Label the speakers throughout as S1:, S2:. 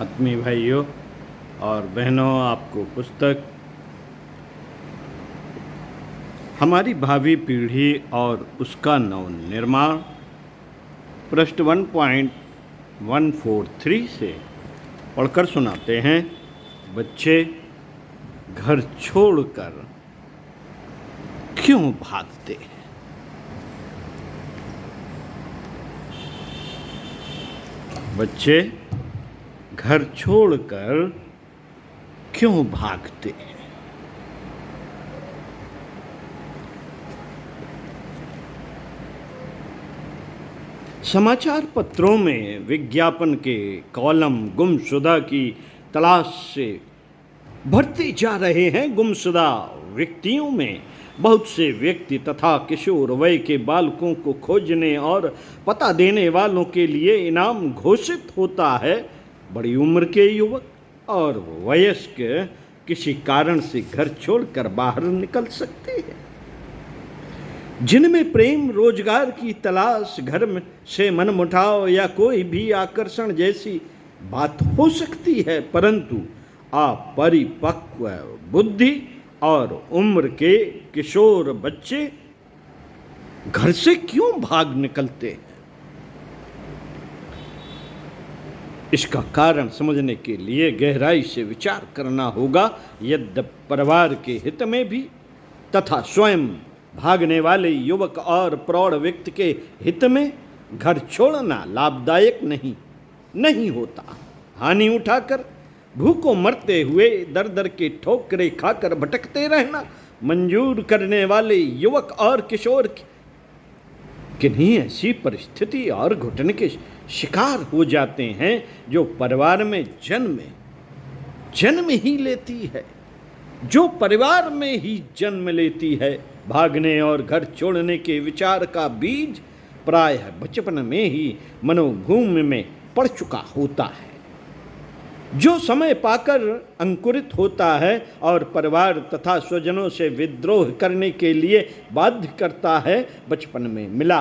S1: आत्मीय भाइयों और बहनों, आपको पुस्तक हमारी भावी पीढ़ी और उसका नव निर्माण पृष्ठ 1.143 से पढ़कर सुनाते हैं। बच्चे घर छोड़कर क्यों भागते हैं? बच्चे घर छोड़कर क्यों भागते हैं? समाचार पत्रों में विज्ञापन के कॉलम गुमशुदा की तलाश से भरते जा रहे हैं। गुमशुदा व्यक्तियों में बहुत से व्यक्ति तथा किशोर वय के बालकों को खोजने और पता देने वालों के लिए इनाम घोषित होता है। बड़ी उम्र के युवक और वयस्क किसी कारण से घर छोड़कर बाहर निकल सकते हैं, जिनमें प्रेम, रोजगार की तलाश, घर में से मनमुटाव या कोई भी आकर्षण जैसी बात हो सकती है। परंतु अपरिपक्व बुद्धि और उम्र के किशोर बच्चे घर से क्यों भाग निकलते हैं? इसका कारण समझने के लिए गहराई से विचार करना होगा। यद्यपि परिवार के हित में भी तथा स्वयं भागने वाले युवक और प्रौढ़ व्यक्ति के हित में घर छोड़ना लाभदायक नहीं होता। हानि उठाकर भूखों मरते हुए दर दर के ठोकरे खाकर भटकते रहना मंजूर करने वाले युवक और किशोर किन्हीं ऐसी परिस्थिति और घुटन के शिकार हो जाते हैं जो परिवार में जन्म ही लेती है, भागने और घर छोड़ने के विचार का बीज प्रायः बचपन में ही मनोभूमि में पड़ चुका होता है, जो समय पाकर अंकुरित होता है और परिवार तथा स्वजनों से विद्रोह करने के लिए बाध्य करता है। बचपन में मिला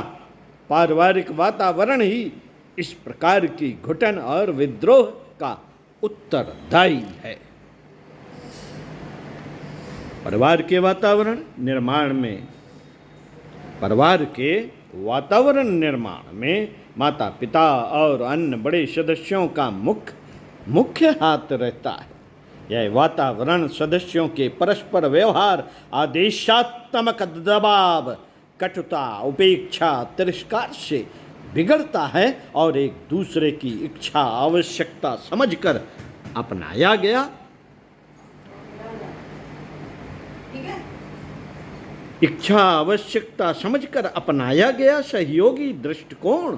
S1: पारिवारिक वातावरण ही इस प्रकार की घुटन और विद्रोह का उत्तरदायी है। परिवार के वातावरण निर्माण में माता पिता और अन्य बड़े सदस्यों का मुख्य हाथ रहता है। यह वातावरण सदस्यों के परस्पर व्यवहार, आदेशात्मक दबाव, कटुता, उपेक्षा, तिरस्कार से बिगड़ता है और एक दूसरे की इच्छा आवश्यकता समझकर अपनाया गया सहयोगी दृष्टिकोण,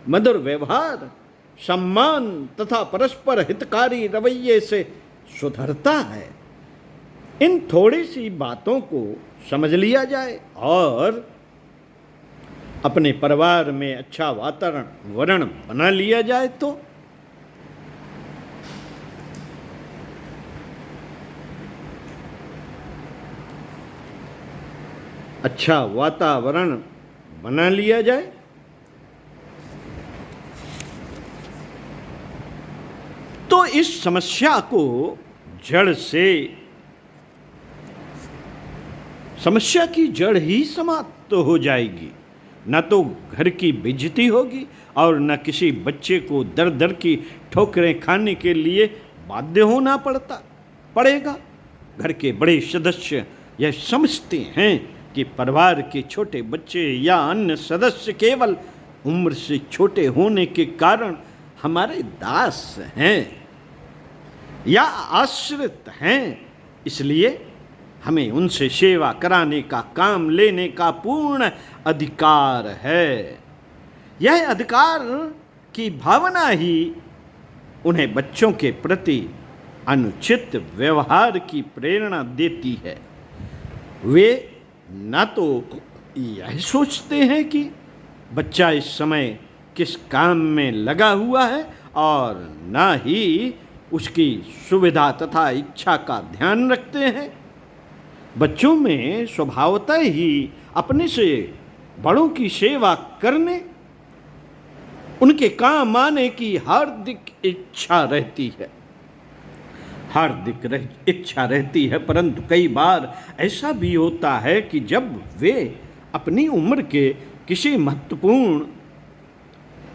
S1: मधुर व्यवहार, सम्मान तथा परस्पर हितकारी रवैये से सुधरता है। इन थोड़ी सी बातों को समझ लिया जाए और अपने परिवार में अच्छा वातावरण बना लिया जाए तो इस समस्या की जड़ ही समाप्त हो जाएगी। न तो घर की बेइज्जती होगी और न किसी बच्चे को दर दर की ठोकरें खाने के लिए बाध्य होना पड़ेगा। घर के बड़े सदस्य यह समझते हैं कि परिवार के छोटे बच्चे या अन्य सदस्य केवल उम्र से छोटे होने के कारण हमारे दास हैं या आश्रित हैं, इसलिए हमें उनसे सेवा कराने का काम लेने का पूर्ण अधिकार है। यह अधिकार की भावना ही उन्हें बच्चों के प्रति अनुचित व्यवहार की प्रेरणा देती है। वे न तो यह सोचते हैं कि बच्चा इस समय किस काम में लगा हुआ है और न ही उसकी सुविधा तथा इच्छा का ध्यान रखते हैं। बच्चों में स्वभावतः ही अपने से बड़ों की सेवा करने उनके काम आने की हार्दिक इच्छा रहती है, इच्छा रहती है। परंतु कई बार ऐसा भी होता है कि जब वे अपनी उम्र के किसी महत्वपूर्ण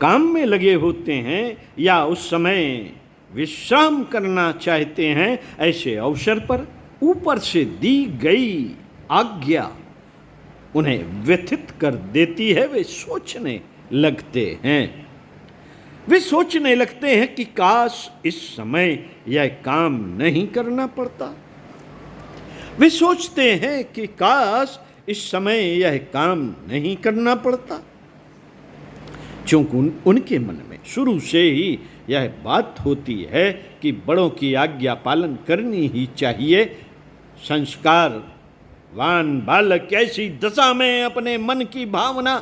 S1: काम में लगे होते हैं या उस समय विश्राम करना चाहते हैं, ऐसे अवसर पर ऊपर से दी गई आज्ञा उन्हें व्यथित कर देती है। वे सोचने लगते हैं कि काश इस समय यह काम नहीं करना पड़ता। वे सोचते हैं कि काश इस समय यह काम नहीं करना पड़ता, क्योंकि उनके मन में शुरू से ही यह बात होती है कि बड़ों की आज्ञा पालन करनी ही चाहिए। संस्कारवान बालक ऐसी दशा में अपने मन की भावना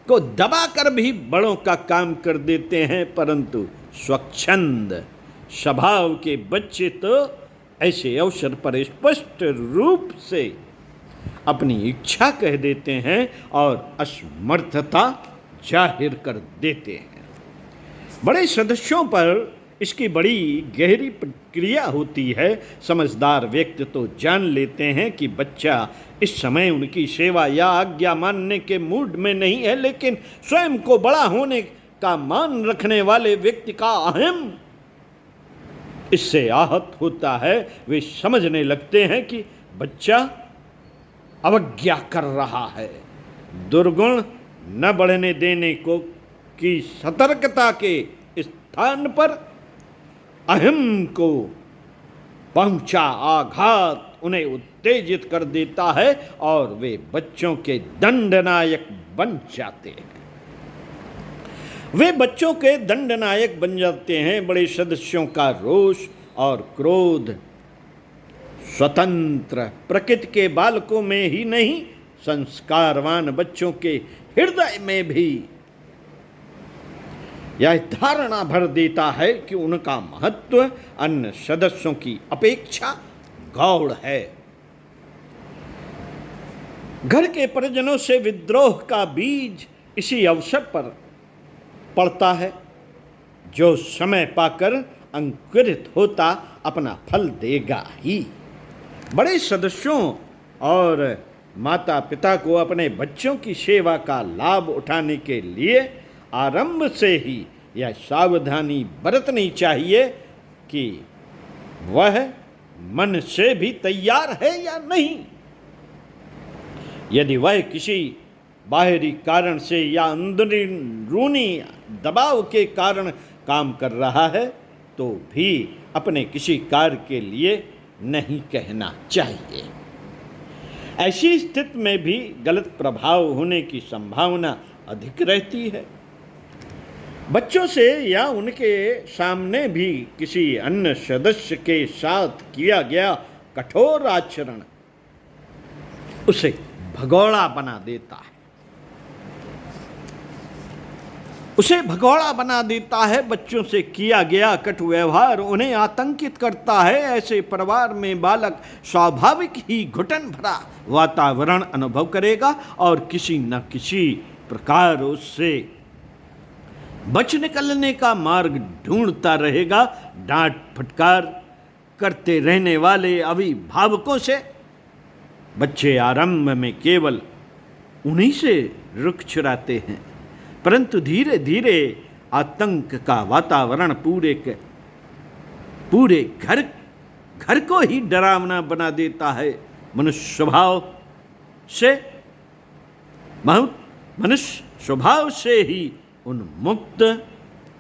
S1: को दबाकर भी बड़ों का काम कर देते हैं, परंतु स्वच्छंद स्वभाव के बच्चे तो ऐसे अवसर पर स्पष्ट रूप से अपनी इच्छा कह देते हैं और असमर्थता जाहिर कर देते हैं। बड़े सदस्यों पर इसकी बड़ी गहरी प्रतिक्रिया होती है। समझदार व्यक्ति तो जान लेते हैं कि बच्चा इस समय उनकी सेवा या आज्ञा मानने के मूड में नहीं है, लेकिन स्वयं को बड़ा होने का मान रखने वाले व्यक्ति का अहम इससे आहत होता है। वे समझने लगते हैं कि बच्चा अवज्ञा कर रहा है, दुर्गुण न बढ़ने देने को की सतर्कता के स्थान पर अहम को पहुंचा आघात उन्हें उत्तेजित कर देता है और वे बच्चों के दंडनायक बन जाते हैं। बड़े सदस्यों का रोष और क्रोध स्वतंत्र प्रकृति के बालकों में ही नहीं, संस्कारवान बच्चों के हृदय में भी यह धारणा भर देता है कि उनका महत्व अन्य सदस्यों की अपेक्षा गौण है। घर के परिजनों से विद्रोह का बीज इसी अवसर पर पड़ता है, जो समय पाकर अंकुरित होता अपना फल देगा ही। बड़े सदस्यों और माता पिता को अपने बच्चों की सेवा का लाभ उठाने के लिए आरंभ से ही यह सावधानी बरतनी चाहिए कि वह मन से भी तैयार है या नहीं। यदि वह किसी बाहरी कारण से या अंदरूनी दबाव के कारण काम कर रहा है तो भी अपने किसी कार्य के लिए नहीं कहना चाहिए। ऐसी स्थिति में भी गलत प्रभाव होने की संभावना अधिक रहती है। बच्चों से या उनके सामने भी किसी अन्य सदस्य के साथ किया गया कठोर आचरण उसे भगोड़ा बना देता है। बच्चों से किया गया कटु व्यवहार उन्हें आतंकित करता है। ऐसे परिवार में बालक स्वाभाविक ही घुटन भरा वातावरण अनुभव करेगा और किसी न किसी प्रकार उससे बच निकलने का मार्ग ढूंढता रहेगा। डांट फटकार करते रहने वाले अभिभावकों से बच्चे आरंभ में केवल उन्हीं से रुख चुराते हैं, परंतु धीरे धीरे आतंक का वातावरण पूरे घर को ही डरावना बना देता है। मनुष्य स्वभाव से ही उन्मुक्त,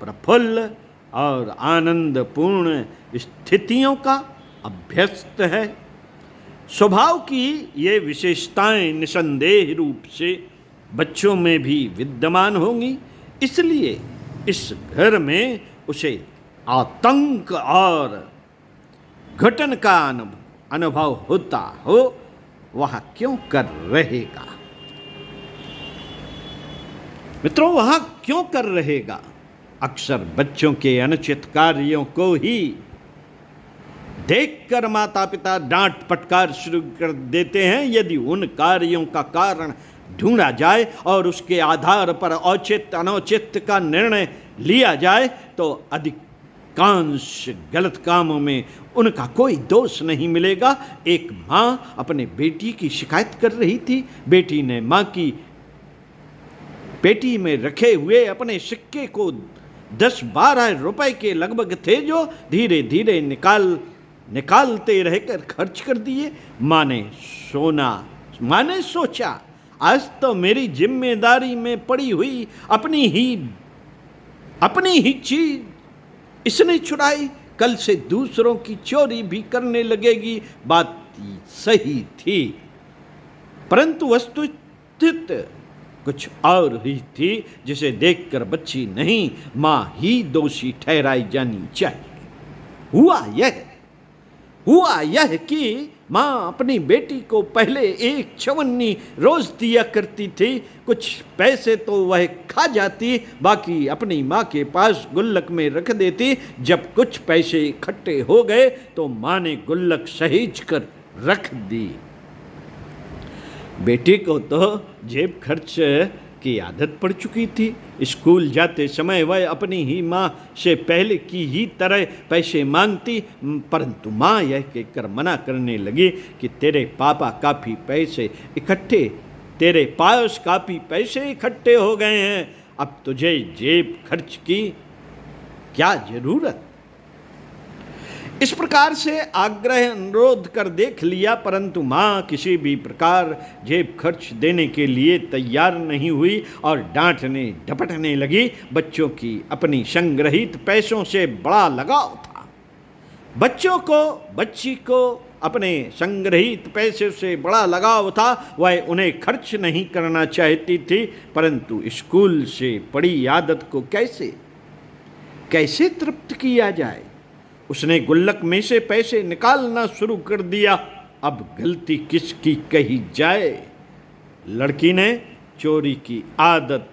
S1: प्रफुल्ल और आनंदपूर्ण स्थितियों का अभ्यस्त है। स्वभाव की ये विशेषताएं निसंदेह रूप से बच्चों में भी विद्यमान होंगी, इसलिए इस घर में उसे आतंक और घटन का अनुभव होता हो, वह क्यों कर रहेगा? मित्रों, वह क्यों कर रहेगा? अक्सर बच्चों के अनुचित कार्यों को ही देखकर माता पिता डांट फटकार शुरू कर देते हैं। यदि उन कार्यों का कारण ढूंढा जाए और उसके आधार पर औचित्य अनौचित्य का निर्णय लिया जाए तो अधिकांश गलत कामों में उनका कोई दोष नहीं मिलेगा। एक माँ अपने बेटी की शिकायत कर रही थी। बेटी ने माँ की पेटी में रखे हुए अपने सिक्के को 10-12 रुपए के लगभग थे, जो धीरे धीरे निकालते रहकर खर्च कर दिए। माँ ने सोचा, आज तो मेरी जिम्मेदारी में पड़ी हुई अपनी ही चीज इसने चुराई, कल से दूसरों की चोरी भी करने लगेगी। बात सही थी, परंतु वस्तुस्थिति कुछ और ही थी, जिसे देखकर बच्ची नहीं मां ही दोषी ठहराई जानी चाहिए। हुआ यह कि माँ अपनी बेटी को पहले 1 चवन्नी रोज दिया करती थी। कुछ पैसे तो वह खा जाती, बाकी अपनी माँ के पास गुल्लक में रख देती। जब कुछ पैसे इकट्ठे हो गए तो माँ ने गुल्लक सहेज कर रख दी। बेटी को तो जेब खर्च की आदत पड़ चुकी थी। स्कूल जाते समय वह अपनी ही माँ से पहले की ही तरह पैसे मांगती, परंतु माँ यह कहकर मना करने लगी कि तेरे पास काफ़ी पैसे इकट्ठे हो गए हैं, अब तुझे जेब खर्च की क्या जरूरत। इस प्रकार से आग्रह अनुरोध कर देख लिया, परंतु माँ किसी भी प्रकार जेब खर्च देने के लिए तैयार नहीं हुई और डांटने डपटने लगी। बच्चों की अपनी संग्रहित पैसों से बड़ा लगाव था। बच्ची को अपने संग्रहित पैसे से बड़ा लगाव था। वह उन्हें खर्च नहीं करना चाहती थी, परंतु स्कूल से पड़ी आदत को कैसे तृप्त किया जाए। उसने गुल्लक में से पैसे निकालना शुरू कर दिया। अब गलती किसकी कही जाए। लड़की ने चोरी की आदत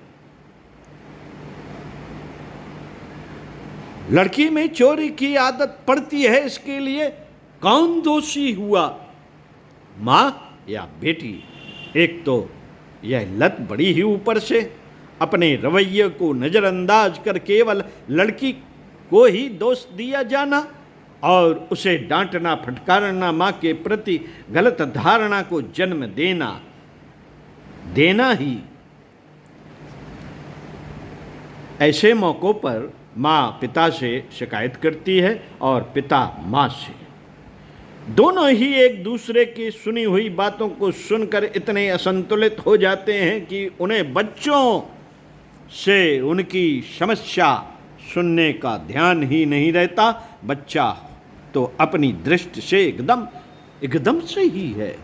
S1: लड़की में चोरी की आदत पड़ती है, इसके लिए कौन दोषी हुआ, माँ या बेटी। एक तो यह लत बड़ी ही ऊपर से, अपने रवैये को नज़रअंदाज कर केवल लड़की को ही दोष दिया जाना और उसे डांटना फटकारना, माँ के प्रति गलत धारणा को जन्म देना ही। ऐसे मौक़ों पर माँ पिता से शिकायत करती है और पिता माँ से। दोनों ही एक दूसरे की सुनी हुई बातों को सुनकर इतने असंतुलित हो जाते हैं कि उन्हें बच्चों से उनकी समस्या सुनने का ध्यान ही नहीं रहता। बच्चा तो अपनी दृष्टि से एकदम सही है,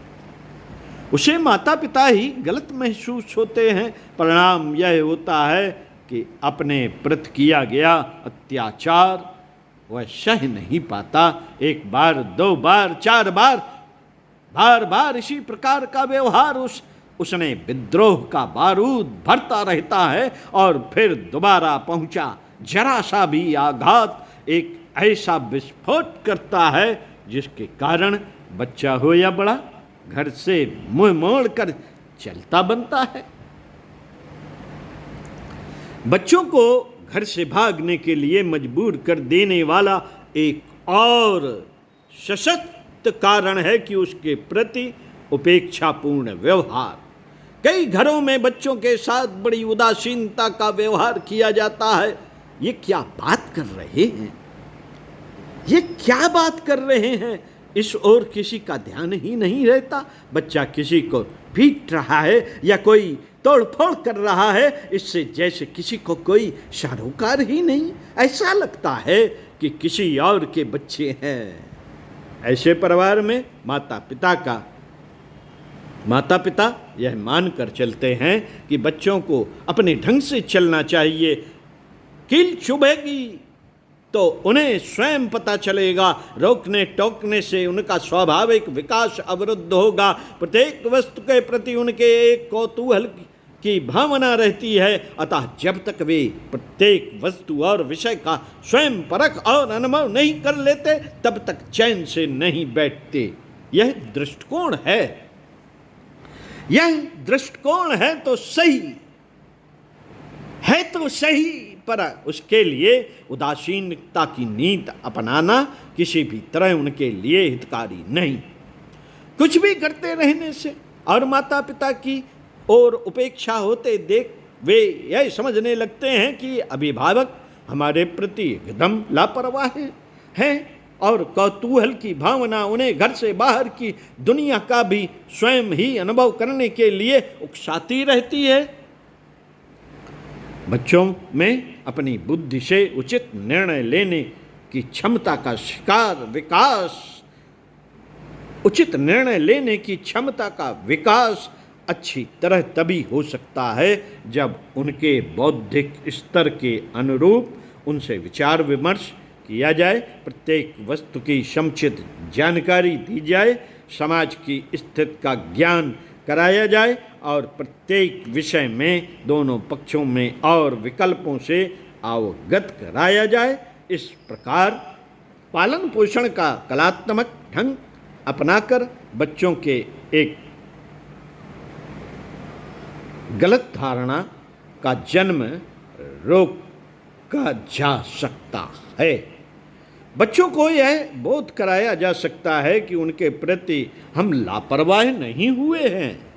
S1: उसे माता पिता ही गलत महसूस होते हैं। परिणाम यह होता है कि अपने प्रति किया गया अत्याचार वह सह नहीं पाता। 1 बार 2 बार 4 बार बार इसी प्रकार का व्यवहार उसने विद्रोह का बारूद भरता रहता है और फिर दोबारा पहुंचा जरा सा भी आघात एक ऐसा विस्फोट करता है जिसके कारण बच्चा हो या बड़ा घर से मुंह मोड़ कर चलता बनता है। बच्चों को घर से भागने के लिए मजबूर कर देने वाला एक और सशक्त कारण है कि उसके प्रति उपेक्षापूर्ण व्यवहार। कई घरों में बच्चों के साथ बड़ी उदासीनता का व्यवहार किया जाता है। ये क्या बात कर रहे हैं, इस ओर किसी का ध्यान ही नहीं रहता। बच्चा किसी को पीट रहा है या कोई तोड़फोड़ कर रहा है, इससे जैसे किसी को कोई सरोकार ही नहीं। ऐसा लगता है कि किसी और के बच्चे हैं। ऐसे परिवार में माता पिता यह मानकर चलते हैं कि बच्चों को अपने ढंग से चलना चाहिए। कील चुभेगी तो उन्हें स्वयं पता चलेगा, रोकने टोकने से उनका स्वाभाविक विकास अवरुद्ध होगा। प्रत्येक वस्तु के प्रति उनके एक कौतूहल की भावना रहती है, अतः जब तक वे प्रत्येक वस्तु और विषय का स्वयं परख और अनुभव नहीं कर लेते तब तक चैन से नहीं बैठते। यह दृष्टिकोण है। यह दृष्टिकोण है तो सही, पर उसके लिए उदासीनता की नीति अपनाना किसी भी तरह उनके लिए हितकारी नहीं। कुछ भी करते रहने से और माता पिता की ओर उपेक्षा होते देख वे यह समझने लगते हैं कि अभिभावक हमारे प्रति एकदम लापरवाह हैं और कौतूहल की भावना उन्हें घर से बाहर की दुनिया का भी स्वयं ही अनुभव करने के लिए उकसाती रहती है। बच्चों में अपनी बुद्धि से उचित निर्णय लेने की क्षमता का उचित निर्णय लेने की क्षमता का विकास अच्छी तरह तभी हो सकता है जब उनके बौद्धिक स्तर के अनुरूप उनसे विचार विमर्श किया जाए, प्रत्येक वस्तु की समुचित जानकारी दी जाए, समाज की स्थिति का ज्ञान कराया जाए और प्रत्येक विषय में दोनों पक्षों में और विकल्पों से अवगत कराया जाए। इस प्रकार पालन पोषण का कलात्मक ढंग अपनाकर बच्चों के एक गलत धारणा का जन्म रोका जा सकता है। बच्चों को यह बोध कराया जा सकता है कि उनके प्रति हम लापरवाह नहीं हुए हैं।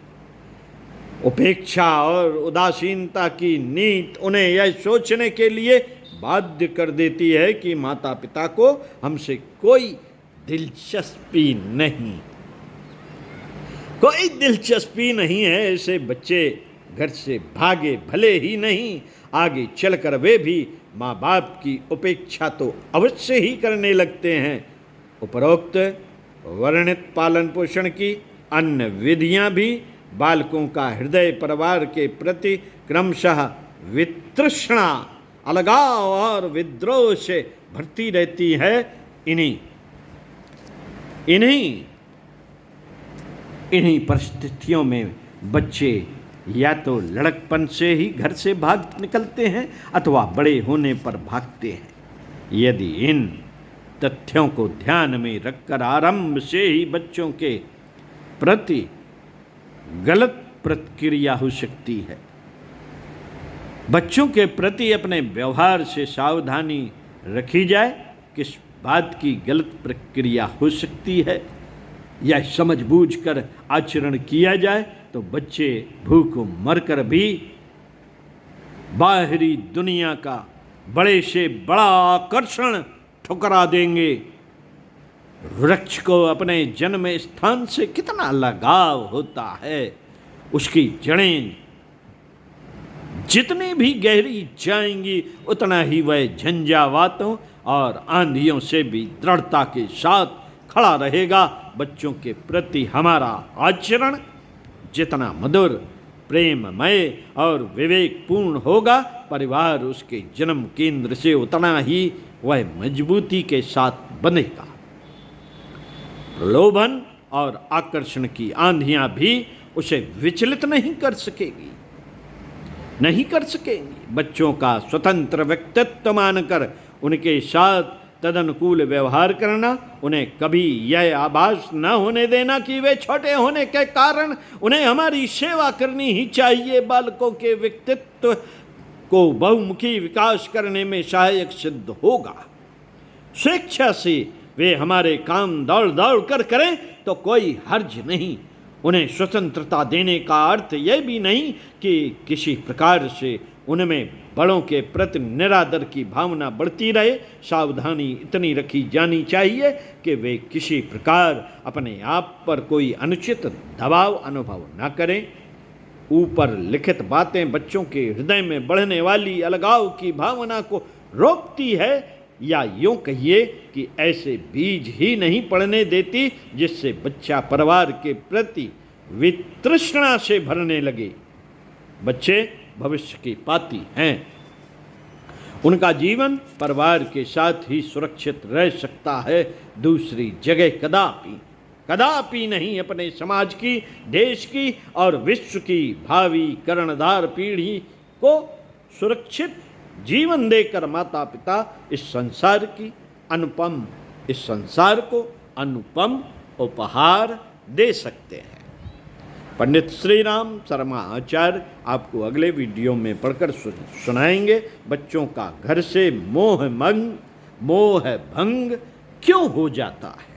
S1: उपेक्षा और उदासीनता की नीति उन्हें यह सोचने के लिए बाध्य कर देती है कि माता पिता को हमसे कोई दिलचस्पी नहीं है। ऐसे बच्चे घर से भागे भले ही नहीं, आगे चलकर वे भी माँ बाप की उपेक्षा तो अवश्य ही करने लगते हैं। उपरोक्त वर्णित पालन पोषण की अन्य विधियां भी बालकों का हृदय परिवार के प्रति क्रमशः वितृष्णा, अलगाव और विद्रोह से भरती रहती है। इन्हीं परिस्थितियों में बच्चे या तो लड़कपन से ही घर से भाग निकलते हैं अथवा बड़े होने पर भागते हैं। यदि इन तथ्यों को ध्यान में रखकर आरंभ से ही बच्चों के प्रति गलत प्रतिक्रिया हो सकती है। बच्चों के प्रति अपने व्यवहार से सावधानी रखी जाए। किस बात की गलत प्रक्रिया हो सकती है या समझबूझ कर आचरण किया जाए तो बच्चे भूख मरकर भी बाहरी दुनिया का बड़े से बड़ा आकर्षण ठुकरा देंगे। वृक्ष को अपने जन्म स्थान से कितना लगाव होता है, उसकी जड़ें जितनी भी गहरी जाएंगी उतना ही वह झंझावातों और आंधियों से भी दृढ़ता के साथ खड़ा रहेगा। बच्चों के प्रति हमारा आचरण जितना मधुर, प्रेममय और विवेकपूर्ण होगा, परिवार उसके जन्म केंद्र से उतना ही वह मजबूती के साथ बनेगा। प्रलोभन और आकर्षण की आंधियां भी उसे विचलित नहीं कर सकेंगी। बच्चों का स्वतंत्र व्यक्तित्व मानकर उनके साथ तदनुकूल व्यवहार करना, उन्हें कभी यह आभास न होने देना कि वे छोटे होने के कारण उन्हें हमारी सेवा करनी ही चाहिए, बालकों के व्यक्तित्व को बहुमुखी विकास करने में सहायक सिद्ध होगा। स्वेच्छा से वे हमारे काम दौड़ दौड़ कर करें तो कोई हर्ज नहीं। उन्हें स्वतंत्रता देने का अर्थ यह भी नहीं कि किसी प्रकार से उनमें बड़ों के प्रति निरादर की भावना बढ़ती रहे। सावधानी इतनी रखी जानी चाहिए कि वे किसी प्रकार अपने आप पर कोई अनुचित दबाव अनुभव न करें। ऊपर लिखित बातें बच्चों के हृदय में बढ़ने वाली अलगाव की भावना को रोकती है, या यूँ कहिए कि ऐसे बीज ही नहीं पड़ने देती जिससे बच्चा परिवार के प्रति वितृष्णा से भरने लगे। बच्चे भविष्य की पाती हैं। उनका जीवन परिवार के साथ ही सुरक्षित रह सकता है, दूसरी जगह कदापि नहीं। अपने समाज की, देश की और विश्व की भावी कर्णधार पीढ़ी को सुरक्षित जीवन देकर माता पिता इस संसार को अनुपम उपहार दे सकते हैं। पंडित श्री राम शर्मा आचार्य आपको अगले वीडियो में पढ़कर सुनाएंगे बच्चों का घर से मोह भंग क्यों हो जाता है।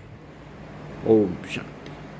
S1: ओम शांति।